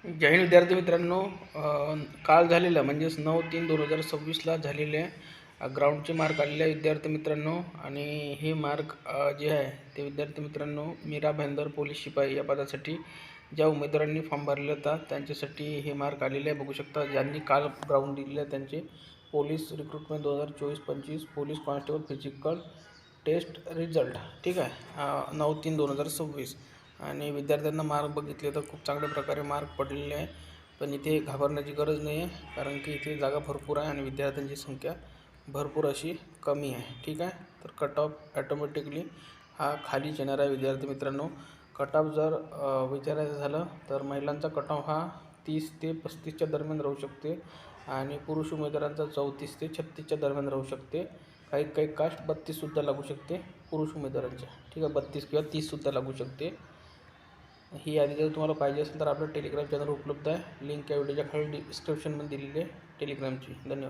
जय हिंद विद्यार्थी मित्रांनो. काल झालेल्या म्हणजेच 9/3/2026ला झालेल्या ग्राउंडचे मार्क आलेले आहे विद्यार्थी मित्रांनो. आणि हे मार्क जे आहे ते विद्यार्थी मित्रांनो मीरा भाईंदर पोलीस शिपाई या पदासाठी ज्या उमेदवारांनी फॉर्म भरले होता त्यांच्यासाठी हे मार्क आलेले आहे. बघू शकता ज्यांनी काल ग्राउंड दिलेले आहे त्यांचे police recruitment 2024-25 police constable physical test result. ठीक आहे, 9/3/2026. आणि विद्यार्थ्यांना मार्क बघितले तर खूप चांगल्या प्रकारे मार्क पडलेले आहे. पण इथे घाबरण्याची गरज नाही आहे, कारण की इथे जागा भरपूर आहे आणि विद्यार्थ्यांची संख्या भरपूर अशी कमी आहे. ठीक आहे, तर कट ऑफ ॲटोमॅटिकली हा खालीच येणार आहे विद्यार्थी मित्रांनो. कट ऑफ जर विचारायचं झालं तर महिलांचा कट ऑफ हा 30 ते 35च्या दरम्यान राहू शकते आणि पुरुष उमेदवारांचा 34 ते 36च्या दरम्यान राहू शकते. काही काही कास्ट 32सुद्धा लागू शकते पुरुष उमेदवारांच्या. ठीक आहे, 32 किंवा 30सुद्धा लागू शकते. ही यादी जर तुम्हाला पाहिजे असेल तर आपलं टेलिग्राम चॅनल उपलब्ध आहे. लिंक या व्हिडिओच्या खाली डिस्क्रिप्शनमध्ये दिलेली आहे टेलिग्रामची. धन्यवाद.